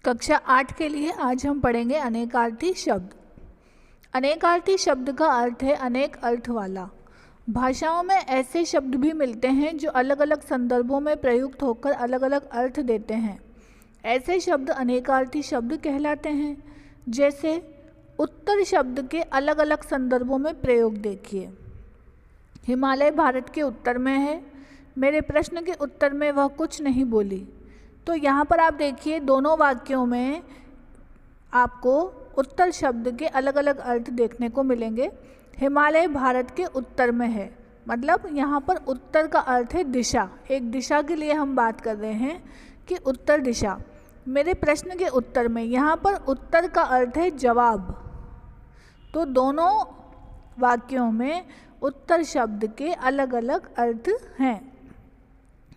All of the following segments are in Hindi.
कक्षा 8 के लिए आज हम पढ़ेंगे अनेकार्थी शब्द। अनेकार्थी शब्द का अर्थ है अनेक अर्थ वाला। भाषाओं में ऐसे शब्द भी मिलते हैं जो अलग अलग संदर्भों में प्रयुक्त होकर अलग अलग अर्थ देते हैं। ऐसे शब्द अनेकार्थी शब्द कहलाते हैं। जैसे उत्तर शब्द के अलग अलग संदर्भों में प्रयोग देखिए। हिमालय भारत के उत्तर में है। मेरे प्रश्न के उत्तर में वह कुछ नहीं बोली। तो यहाँ पर आप देखिए दोनों वाक्यों में आपको उत्तर शब्द के अलग अलग अर्थ देखने को मिलेंगे। हिमालय भारत के उत्तर में है, मतलब यहाँ पर उत्तर का अर्थ है दिशा। एक दिशा के लिए हम बात कर रहे हैं कि उत्तर दिशा। मेरे प्रश्न के उत्तर में यहाँ पर उत्तर का अर्थ है जवाब। तो दोनों वाक्यों में उत्तर शब्द के अलग अलग अर्थ हैं।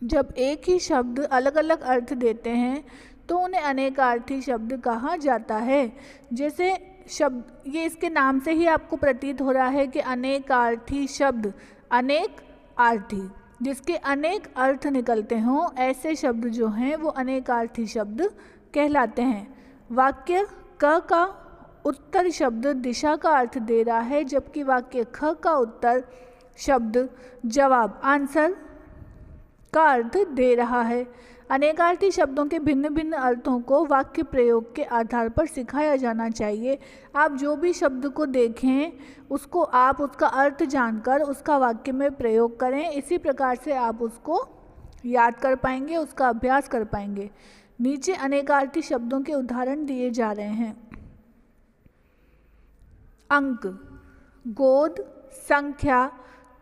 जब एक ही शब्द अलग अलग अर्थ देते हैं तो उन्हें अनेकार्थी शब्द कहा जाता है। जैसे शब्द, ये इसके नाम से ही आपको प्रतीत हो रहा है कि अनेकार्थी शब्द, अनेक आर्थी, जिसके अनेक अर्थ निकलते हों, ऐसे शब्द जो हैं वो अनेकार्थी शब्द कहलाते हैं। वाक्य क का उत्तर शब्द दिशा का अर्थ दे रहा है, जबकि वाक्य ख का उत्तर शब्द जवाब, आंसर का अर्थ दे रहा है। अनेकार्थी शब्दों के भिन्न भिन्न अर्थों को वाक्य प्रयोग के आधार पर सिखाया जाना चाहिए। आप जो भी शब्द को देखें उसको आप उसका अर्थ जानकर उसका वाक्य में प्रयोग करें। इसी प्रकार से आप उसको याद कर पाएंगे, उसका अभ्यास कर पाएंगे। नीचे अनेकार्थी शब्दों के उदाहरण दिए जा रहे हैं। अंक, गोद, संख्या,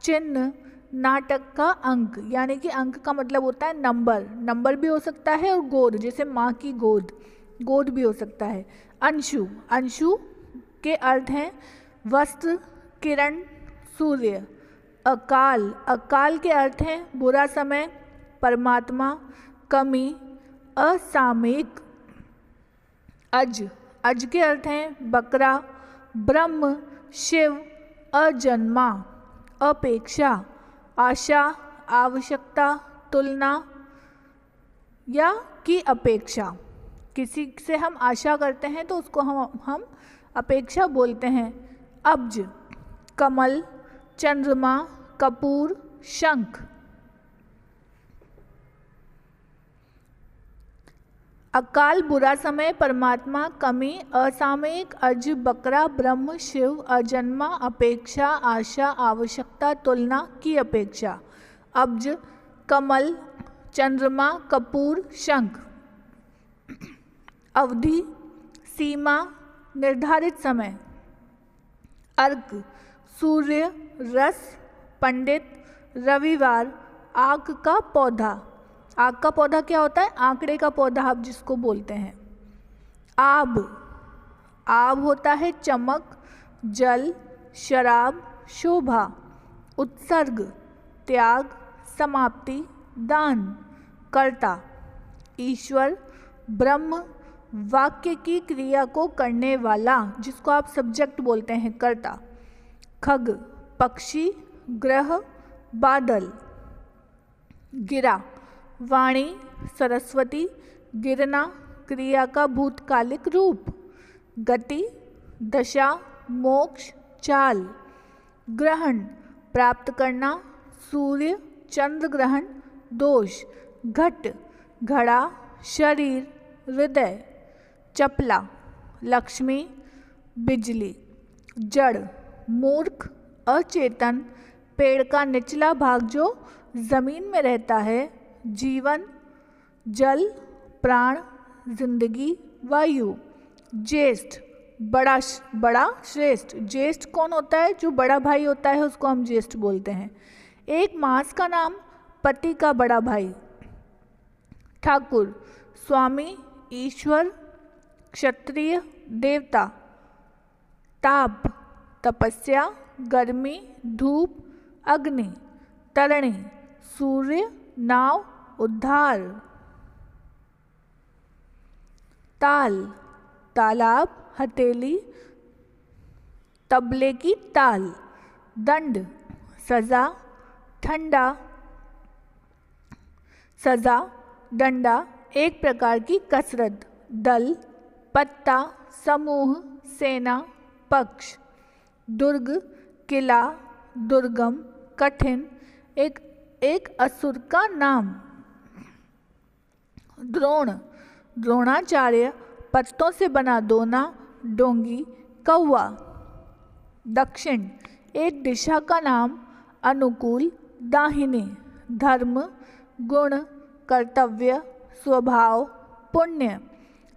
चिन्ह, नाटक का अंक, यानी कि अंक का मतलब होता है नंबर। नंबर भी हो सकता है और गोद, जैसे माँ की गोद, गोद भी हो सकता है। अंशु, अंशु के अर्थ हैं वस्त्र, किरण, सूर्य। अकाल, अकाल के अर्थ हैं बुरा समय, परमात्मा, कमी, असामयिक। अज, अज के अर्थ हैं बकरा, ब्रह्म, शिव, अजन्मा, अपेक्षा, आशा, आवश्यकता, तुलना या की अपेक्षा। किसी से हम आशा करते हैं तो उसको हम अपेक्षा बोलते हैं। अब्ज, कमल, चंद्रमा, कपूर, शंख। अकाल बुरा समय, परमात्मा, कमी, असामयिक, अज, बकरा, ब्रह्म, शिव, अजन्मा, अपेक्षा, आशा, आवश्यकता, तुलना, की अपेक्षा। अब्ज, कमल, चंद्रमा, कपूर, शंख। अवधि, सीमा, निर्धारित समय। अर्क, सूर्य, रस, पंडित, रविवार, आक का पौधा। आग का पौधा क्या होता है? आंकड़े का पौधा आप जिसको बोलते हैं। आब, आब होता है चमक, जल, शराब, शोभा। उत्सर्ग, त्याग, समाप्ति, दान। कर्ता, ईश्वर, ब्रह्म, वाक्य की क्रिया को करने वाला, जिसको आप सब्जेक्ट बोलते हैं, कर्ता। खग, पक्षी, ग्रह, बादल। गिरा, वाणी, सरस्वती, गिरना, क्रिया का भूतकालिक रूप। गति, दशा, मोक्ष, चाल। ग्रहण, प्राप्त करना, सूर्य, चंद्र ग्रहण, दोष। घट, घड़ा, शरीर, हृदय। चपला, लक्ष्मी, बिजली। जड़, मूर्ख, अचेतन, पेड़ का निचला भाग जो जमीन में रहता है। जीवन, जल, प्राण, जिंदगी, वायु। ज्येष्ठ, बड़ा, बड़ा, श्रेष्ठ। ज्येष्ठ कौन होता है? जो बड़ा भाई होता है उसको हम ज्येष्ठ बोलते हैं। एक मास का नाम, पति का बड़ा भाई। ठाकुर, स्वामी, ईश्वर, क्षत्रिय, देवता। ताप, तपस्या, गर्मी, धूप, अग्नि। तरणी, सूर्य, नाव, उद्धार। ताल, तालाब, हथेली, तबले की ताल। दंड, सजा, ठंडा। सजा, डंडा, एक प्रकार की कसरत, दल, पत्ता, समूह, सेना, पक्ष। दुर्ग, किला, दुर्गम, कठिन, एक असुर का नाम। द्रोण, द्रोणाचार्य, पत्तों से बना दोना, डोंगी, कौवा। दक्षिण, एक दिशा का नाम, अनुकूल, दाहिने। धर्म, गुण, कर्तव्य, स्वभाव, पुण्य।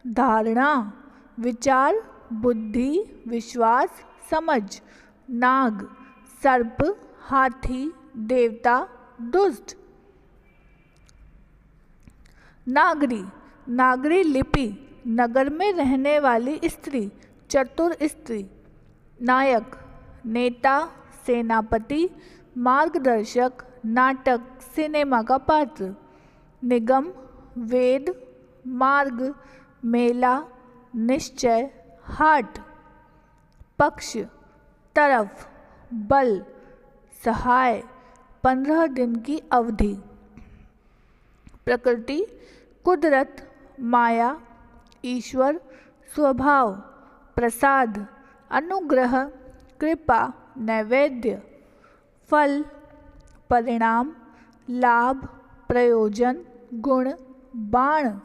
धारणा, विचार, बुद्धि, विश्वास, समझ। नाग, सर्प, हाथी, देवता, दुष्ट। नागरी, नागरी लिपि, नगर में रहने वाली स्त्री, चतुर स्त्री। नायक, नेता, सेनापति, मार्गदर्शक, नाटक, सिनेमा का पात्र। निगम, वेद, मार्ग, मेला, निश्चय, हाट। पक्ष, तरफ, बल, सहाय, 15 दिन की अवधि। प्रकृति, कुदरत, माया, ईश्वर, स्वभाव, प्रसाद, अनुग्रह, कृपा, नैवेद्य। फल, परिणाम, लाभ, प्रयोजन, गुण, बाण।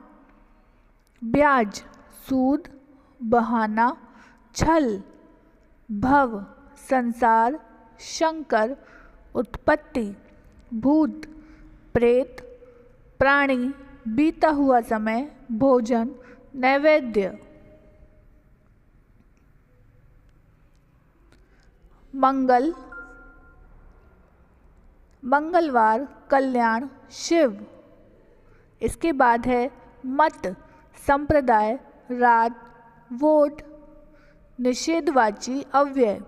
ब्याज, सूद, बहाना, छल। भव, संसार, शंकर, उत्पत्ति। भूत, प्रेत, प्राणी, बीता हुआ समय, भोजन, नैवेद्य। मंगल, मंगलवार, कल्याण, शिव। इसके बाद है मत, संप्रदाय, रात, वोट, निषेधवाची अव्यय।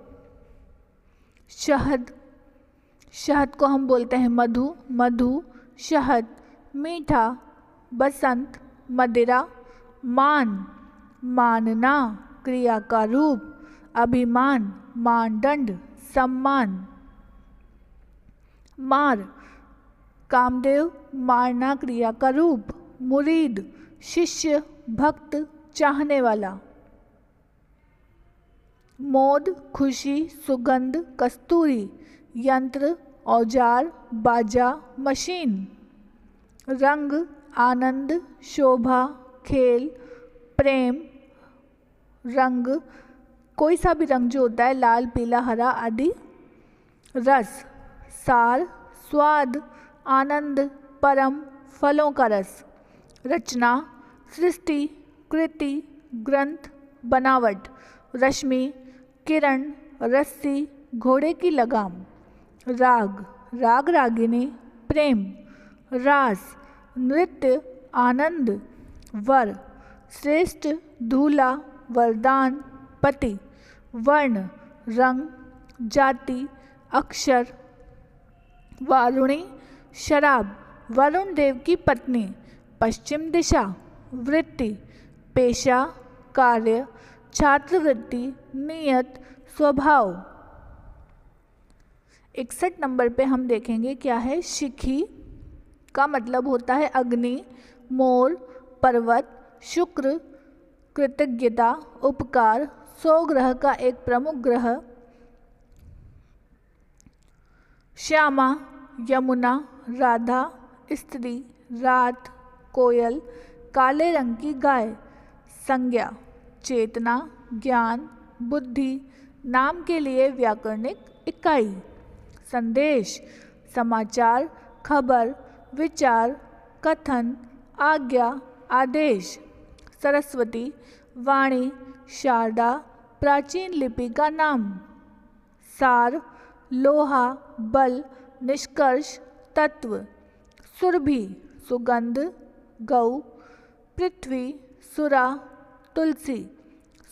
शहद, शहद को हम बोलते हैं मधु, मधु, शहद, मीठा, बसंत, मदिरा। मान, मानना, क्रिया का रूप। अभिमान, मानदंड, सम्मान। मार, कामदेव, मारना, क्रिया का रूप। मुरीद, शिष्य, भक्त, चाहने वाला। मोद, खुशी, सुगंध, कस्तूरी। यंत्र, औजार, बाजा, मशीन। रंग, आनंद, शोभा, खेल, प्रेम। रंग, कोई सा भी रंग जो होता है, लाल, पीला, हरा आदि। रस, सार, स्वाद, आनंद, परम, फलों का रस। रचना, सृष्टि, कृति, ग्रंथ, बनावट। रश्मि, किरण, रस्सी, घोड़े की लगाम। राग, राग रागिनी, प्रेम। रास, नृत्य, आनंद। वर, श्रेष्ठ, दूल्हा, वरदान, पति। वर्ण, रंग, जाति, अक्षर। वारुणी, शराब, वरुण देव की पत्नी। पश्चिम दिशा, वृत्ति, पेशा, कार्य, छात्रवृत्ति, नियत, स्वभाव। 61 नंबर पे हम देखेंगे क्या है। शिखी का मतलब होता है अग्नि, मोर, पर्वत, शुक्र, कृतज्ञता, उपकार, 100 ग्रह का एक प्रमुख ग्रह। श्यामा, यमुना, राधा, स्त्री, रात, कोयल, काले रंग की गाय। संज्ञा, चेतना, ज्ञान, बुद्धि, नाम के लिए व्याकरणिक इकाई। संदेश, समाचार, खबर, विचार, कथन, आज्ञा, आदेश। सरस्वती, वाणी, शारदा, प्राचीन लिपि का नाम। सार, लोहा, बल, निष्कर्ष, तत्व। सुरभि, सुगंध, गौ, पृथ्वी, सुरा, तुलसी।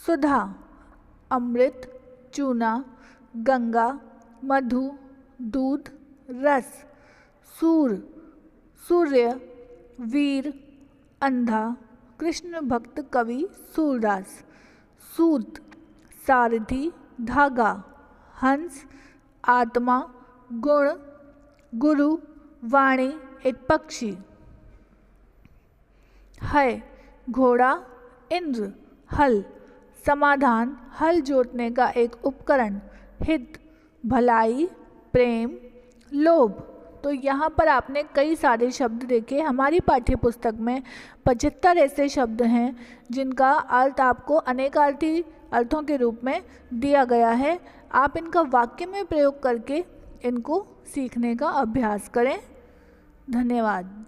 सुधा, अमृत, चूना, गंगा, मधु, दूध, रस। सूर, सूर्य, वीर, अंधा, कृष्ण भक्त कवि सूरदास। सूत, सारथी, धागा। हंस, आत्मा, गुण, गुरु, वाणी, एक पक्षी। है, घोड़ा, इंद्र हल, समाधान हल जोतने का एक उपकरण, हित भलाई, प्रेम, लोभ। तो यहाँ पर आपने कई सारे शब्द देखे। हमारी पाठ्य पुस्तक में 75 ऐसे शब्द हैं जिनका अर्थ आपको अनेकार्थी अर्थों के रूप में दिया गया है। आप इनका वाक्य में प्रयोग करके इनको सीखने का अभ्यास करें। धन्यवाद।